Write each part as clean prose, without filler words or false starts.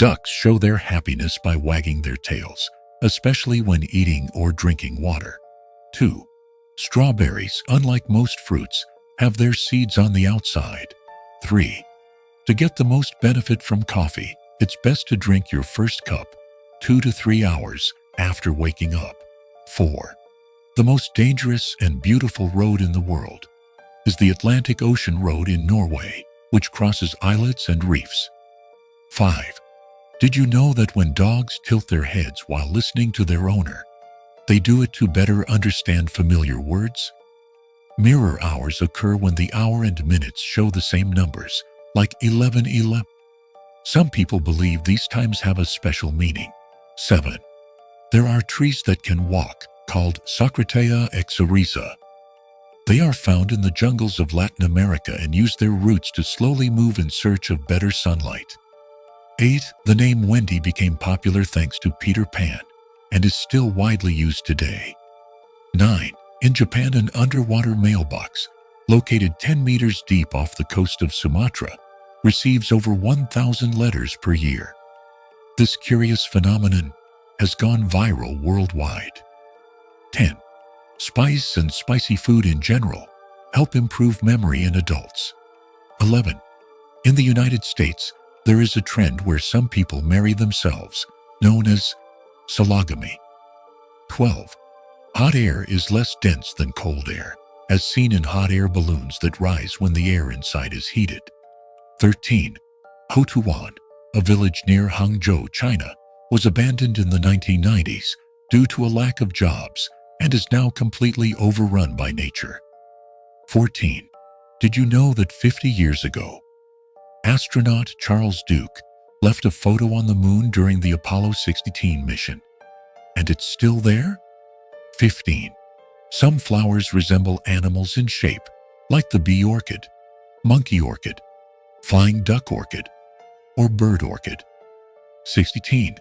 Ducks show their happiness by wagging their tails, especially when eating or drinking water. 2. Strawberries, unlike most fruits, have their seeds on the outside. 3. To get the most benefit from coffee, it's best to drink your first cup 2 to 3 hours after waking up. 4. The most dangerous and beautiful road in the world is the Atlantic Ocean Road in Norway, which crosses islets and reefs. 5. Did you know that when dogs tilt their heads while listening to their owner, they do it to better understand familiar words? Mirror hours occur when the hour and minutes show the same numbers, like 11:11. Some people believe these times have a special meaning. 7. There are trees that can walk, called Socratea exorisa. They are found in the jungles of Latin America and use their roots to slowly move in search of better sunlight. 8. The name Wendy became popular thanks to Peter Pan and is still widely used today. 9. In Japan, an underwater mailbox, located 10 meters deep off the coast of Sumatra, receives over 1,000 letters per year. This curious phenomenon has gone viral worldwide. 10. Spice and spicy food in general help improve memory in adults. 11. In the United States, there is a trend where some people marry themselves, known as sologamy. 12. Hot air is less dense than cold air, as seen in hot air balloons that rise when the air inside is heated. 13. Hotuwan, a village near Hangzhou, China, was abandoned in the 1990s due to a lack of jobs and is now completely overrun by nature. 14. Did you know that 50 years ago, astronaut Charles Duke left a photo on the moon during the Apollo 16 mission? And it's still there? 15. Some flowers resemble animals in shape, like the bee orchid, monkey orchid, flying duck orchid, or bird orchid. 16.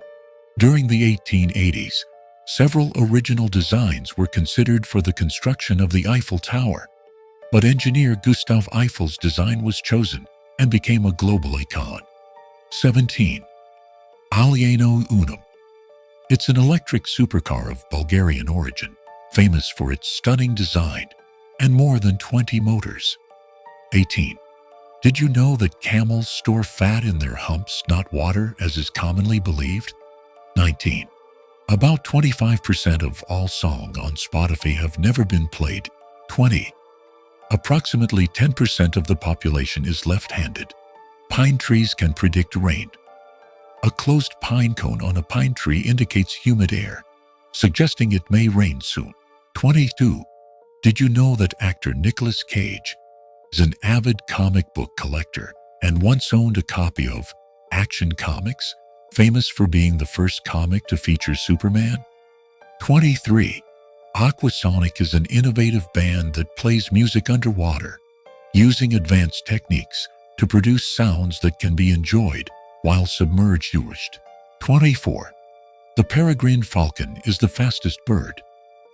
During the 1880s, several original designs were considered for the construction of the Eiffel Tower, but engineer Gustav Eiffel's design was chosen and became a global icon. 17. Alieno Unum. It's an electric supercar of Bulgarian origin, famous for its stunning design and more than 20 motors. 18. Did you know that camels store fat in their humps, not water, as is commonly believed? 19. About 25% of all songs on Spotify have never been played. 20. Approximately 10% of the population is left-handed. Pine trees can predict rain. A closed pine cone on a pine tree indicates humid air, suggesting it may rain soon. 22. Did you know that actor Nicolas Cage is an avid comic book collector and once owned a copy of Action Comics, famous for being the first comic to feature Superman? 23. Aquasonic is an innovative band that plays music underwater, using advanced techniques to produce sounds that can be enjoyed while submerged. 24. The peregrine falcon is the fastest bird,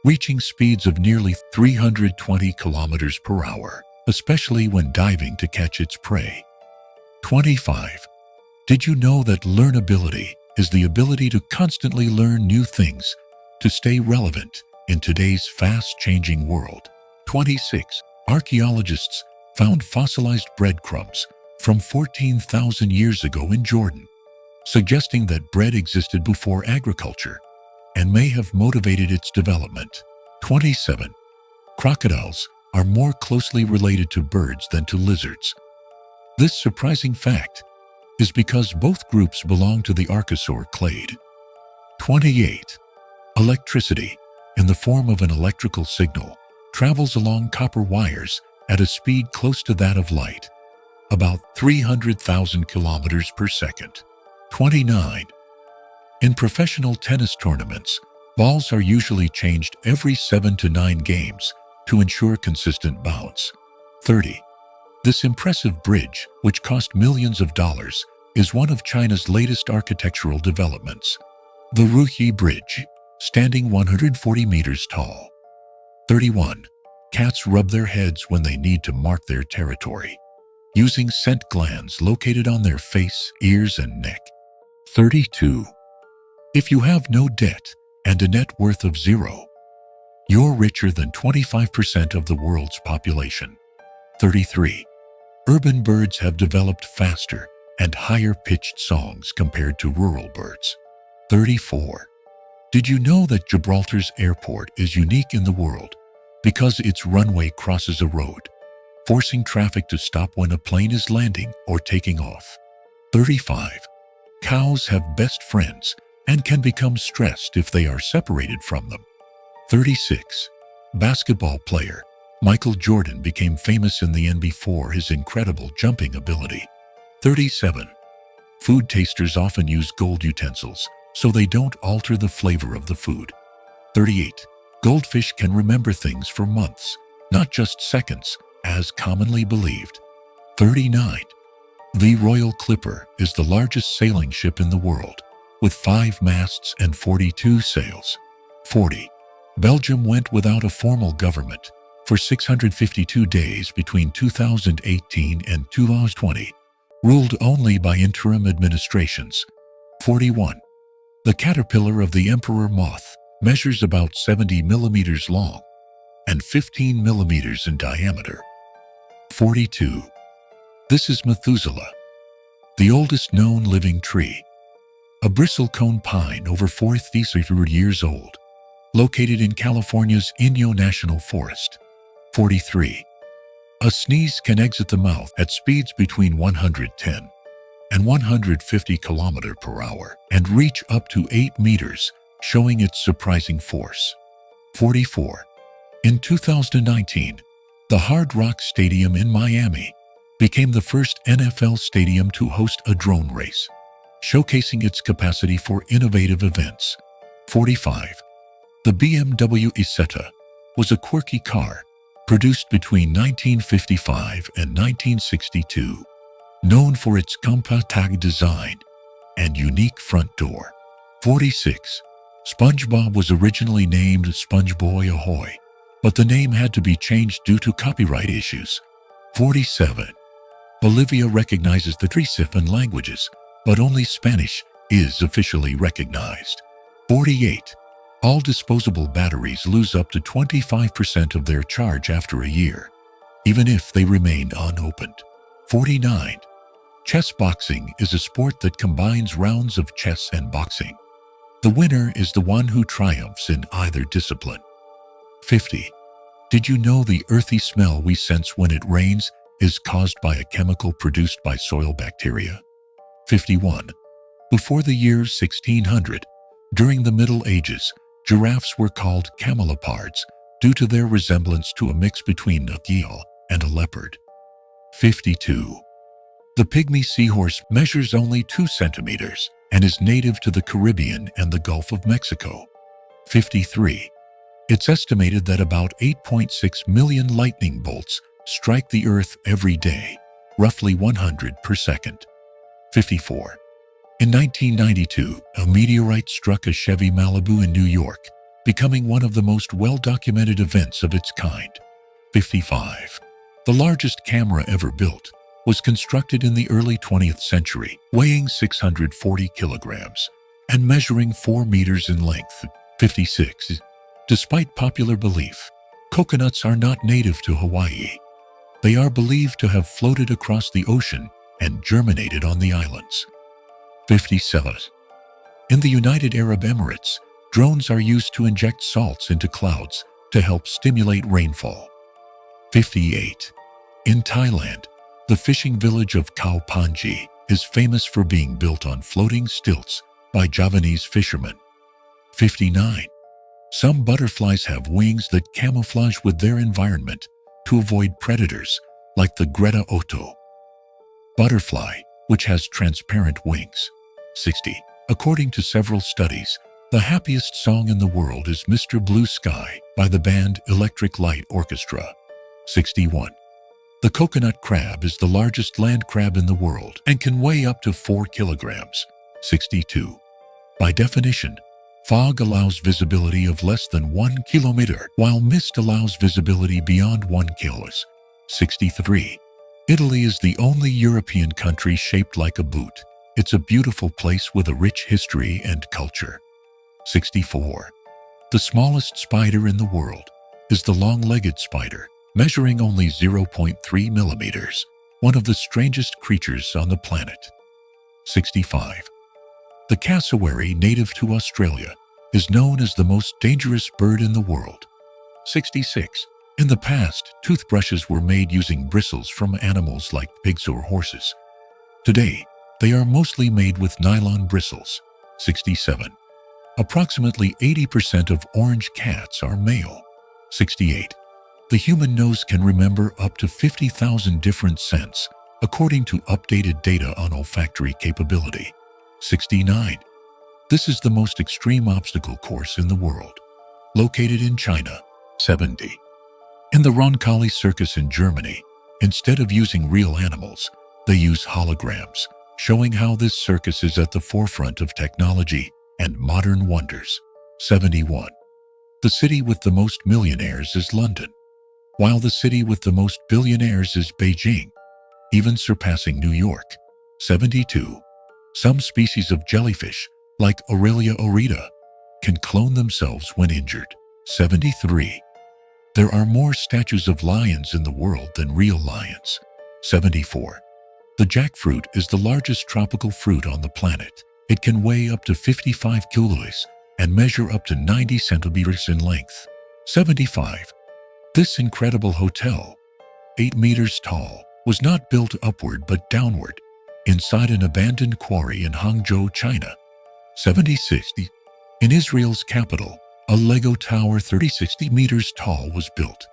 reaching speeds of nearly 320 kilometers per hour, especially when diving to catch its prey. 25. Did you know that learnability is the ability to constantly learn new things to stay relevant in today's fast-changing world? 26. Archaeologists found fossilized breadcrumbs from 14,000 years ago in Jordan, suggesting that bread existed before agriculture and may have motivated its development. 27. Crocodiles are more closely related to birds than to lizards. This surprising fact is because both groups belong to the archosaur clade. 28. Electricity, in the form of an electrical signal, travels along copper wires at a speed close to that of light, about 300,000 kilometers per second. 29. In professional tennis tournaments, balls are usually changed every 7 to 9 games to ensure consistent bounce. 30. This impressive bridge, which cost millions of dollars, is one of China's latest architectural developments. The Ruyi Bridge, standing 140 meters tall. 31. Cats rub their heads when they need to mark their territory, using scent glands located on their face, ears, and neck. 32. If you have no debt and a net worth of zero, you're richer than 25% of the world's population. 33. Urban birds have developed faster and higher-pitched songs compared to rural birds. 34. Did you know that Gibraltar's airport is unique in the world because its runway crosses a road, forcing traffic to stop when a plane is landing or taking off? 35. Cows have best friends and can become stressed if they are separated from them. 36. Basketball player Michael Jordan became famous in the NBA for his incredible jumping ability. 37. Food tasters often use gold utensils so they don't alter the flavor of the food. 38. Goldfish can remember things for months, not just seconds, as commonly believed. 39. The Royal Clipper is the largest sailing ship in the world, with 5 masts and 42 sails. 40. Belgium went without a formal government for 652 days between 2018 and 2020, ruled only by interim administrations. 41. The caterpillar of the emperor moth measures about 70 millimeters long and 15 millimeters in diameter. 42. This is Methuselah, the oldest known living tree, a bristlecone pine over 4,300 years old, located in California's Inyo National Forest. 43. A sneeze can exit the mouth at speeds between 110 and 150 km/h and reach up to 8 meters, showing its surprising force. 44. In 2019, the Hard Rock Stadium in Miami became the first NFL stadium to host a drone race, showcasing its capacity for innovative events. 45. The BMW Isetta was a quirky car produced between 1955 and 1962, known for its compact design and unique front door. 46. SpongeBob was originally named SpongeBoy Ahoy, but the name had to be changed due to copyright issues. 47. Bolivia recognizes the 3 languages, but only Spanish is officially recognized. 48. All disposable batteries lose up to 25% of their charge after a year, even if they remain unopened. 49. Chess boxing is a sport that combines rounds of chess and boxing. The winner is the one who triumphs in either discipline. 50. Did you know the earthy smell we sense when it rains is caused by a chemical produced by soil bacteria? 51. Before the year 1600, during the Middle Ages, giraffes were called camelopards due to their resemblance to a mix between a gazelle and a leopard. 52. The pygmy seahorse measures only 2 centimeters and is native to the Caribbean and the Gulf of Mexico. 53. It's estimated that about 8.6 million lightning bolts strike the Earth every day, roughly 100 per second. 54. In 1992, a meteorite struck a Chevy Malibu in New York, becoming one of the most well-documented events of its kind. 55. The largest camera ever built was constructed in the early 20th century, weighing 640 kilograms and measuring 4 meters in length. 56. Despite popular belief, coconuts are not native to Hawaii. They are believed to have floated across the ocean and germinated on the islands. 57. In the United Arab Emirates, drones are used to inject salts into clouds to help stimulate rainfall. 58. In Thailand, the fishing village of Khao Phangi is famous for being built on floating stilts by Javanese fishermen. 59. Some butterflies have wings that camouflage with their environment to avoid predators, like the Greta Otto butterfly, which has transparent wings. 60. According to several studies, the happiest song in the world is Mr. Blue Sky by the band Electric Light Orchestra. 61. The coconut crab is the largest land crab in the world and can weigh up to 4 kilograms. 62. By definition, fog allows visibility of less than 1 kilometer, while mist allows visibility beyond 1 kilometer. 63. Italy is the only European country shaped like a boot, It's a beautiful place with a rich history and culture. 64. The smallest spider in the world is the long-legged spider, measuring only 0.3 millimeters, one of the strangest creatures on the planet. 65. The cassowary, native to Australia, is known as the most dangerous bird in the world. 66. In the past, toothbrushes were made using bristles from animals like pigs or horses. Today, they are mostly made with nylon bristles. 67. Approximately 80% of orange cats are male. 68. The human nose can remember up to 50,000 different scents, according to updated data on olfactory capability. 69. This is the most extreme obstacle course in the world, located in China. 70. In the Roncalli Circus in Germany, instead of using real animals, they use holograms, showing how this circus is at the forefront of technology and modern wonders. 71. The city with the most millionaires is London, while the city with the most billionaires is Beijing, even surpassing New York. 72. Some species of jellyfish, like Aurelia aurita, can clone themselves when injured. 73. There are more statues of lions in the world than real lions. 74. The jackfruit is the largest tropical fruit on the planet. It can weigh up to 55 kilos and measure up to 90 centimeters in length. 75. This incredible hotel, 8 meters tall, was not built upward but downward, inside an abandoned quarry in Hangzhou, China. 76. In Israel's capital, a Lego tower 60 meters tall was built,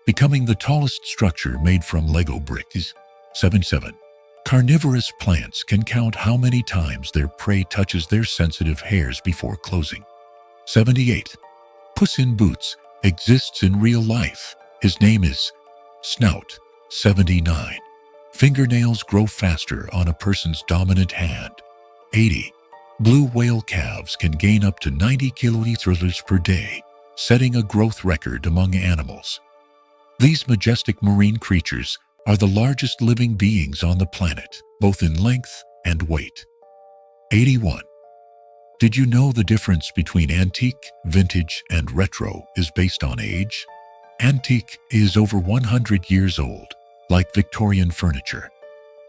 becoming the tallest structure made from Lego bricks. 77. Carnivorous plants can count how many times their prey touches their sensitive hairs before closing. 78. Puss in Boots exists in real life. His name is Snout. 79. Fingernails grow faster on a person's dominant hand. 80. Blue whale calves can gain up to 90 kiloliters per day, setting a growth record among animals. These majestic marine creatures are the largest living beings on the planet, both in length and weight. 81. Did you know the difference between antique, vintage, and retro is based on age? Antique is over 100 years old, like Victorian furniture.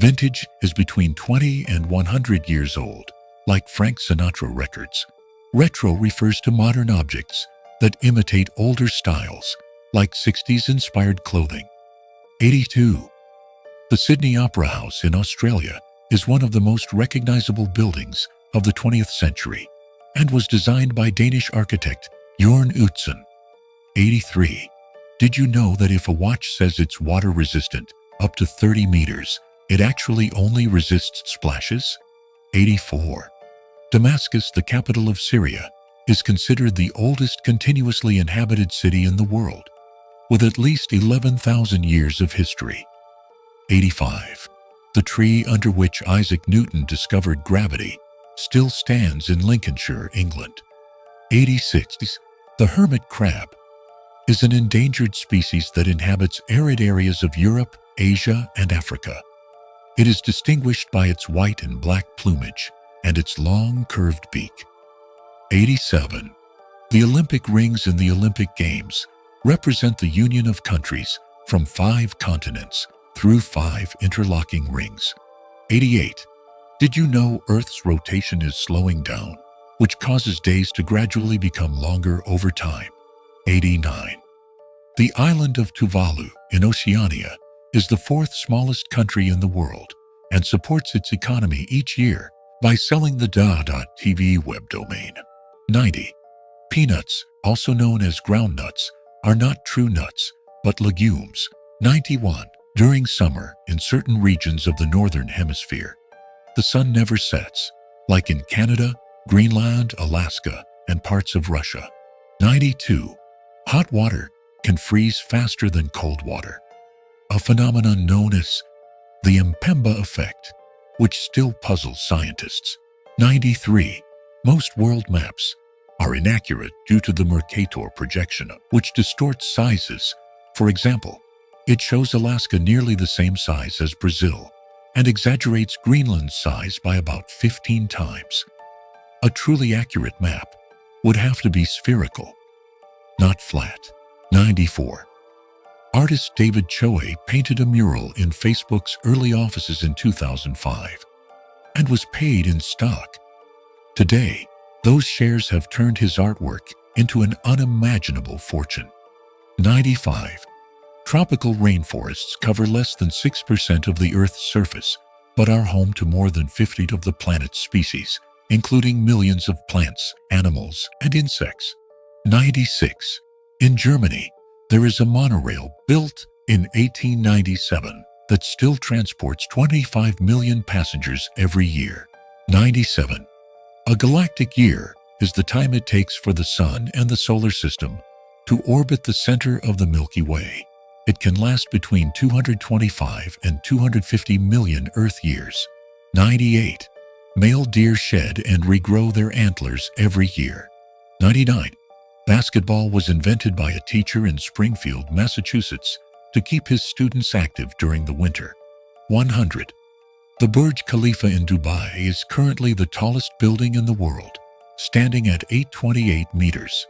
Vintage is between 20 and 100 years old, like Frank Sinatra records. Retro refers to modern objects that imitate older styles, like 60s-inspired clothing. 82. The Sydney Opera House in Australia is one of the most recognizable buildings of the 20th century and was designed by Danish architect Jørn Utzon. 83. Did you know that if a watch says it's water-resistant up to 30 meters, it actually only resists splashes? 84. Damascus, the capital of Syria, is considered the oldest continuously inhabited city in the world, with at least 11,000 years of history. 85. The tree under which Isaac Newton discovered gravity still stands in Lincolnshire, England. 86. The hermit crab is an endangered species that inhabits arid areas of Europe, Asia, and Africa. It is distinguished by its white and black plumage and its long, curved beak. 87. The Olympic rings in the Olympic Games represent the union of countries from 5 continents through 5 interlocking rings. 88. Did you know Earth's rotation is slowing down, which causes days to gradually become longer over time? 89. The island of Tuvalu in Oceania is the 4th smallest country in the world and supports its economy each year by selling the .tv web domain. 90. Peanuts, also known as groundnuts, are not true nuts, but legumes. 91. During summer, in certain regions of the northern hemisphere, the sun never sets, like in Canada, Greenland, Alaska, and parts of Russia. 92. Hot water can freeze faster than cold water, a phenomenon known as the Mpemba effect, which still puzzles scientists. 93. Most world maps are inaccurate due to the Mercator projection, which distorts sizes. For example, it shows Alaska nearly the same size as Brazil and exaggerates Greenland's size by about 15 times. A truly accurate map would have to be spherical, not flat. 94. Artist David Choe painted a mural in Facebook's early offices in 2005 and was paid in stock. Today, those shares have turned his artwork into an unimaginable fortune. 95. Tropical rainforests cover less than 6% of the Earth's surface, but are home to more than 50 of the planet's species, including millions of plants, animals, and insects. 96. In Germany, there is a monorail built in 1897 that still transports 25 million passengers every year. 97. A galactic year is the time it takes for the Sun and the Solar System to orbit the center of the Milky Way. It can last between 225 and 250 million Earth years. 98. Male deer shed and regrow their antlers every year. 99. Basketball was invented by a teacher in Springfield, Massachusetts, to keep his students active during the winter. 100. The Burj Khalifa in Dubai is currently the tallest building in the world, standing at 828 meters.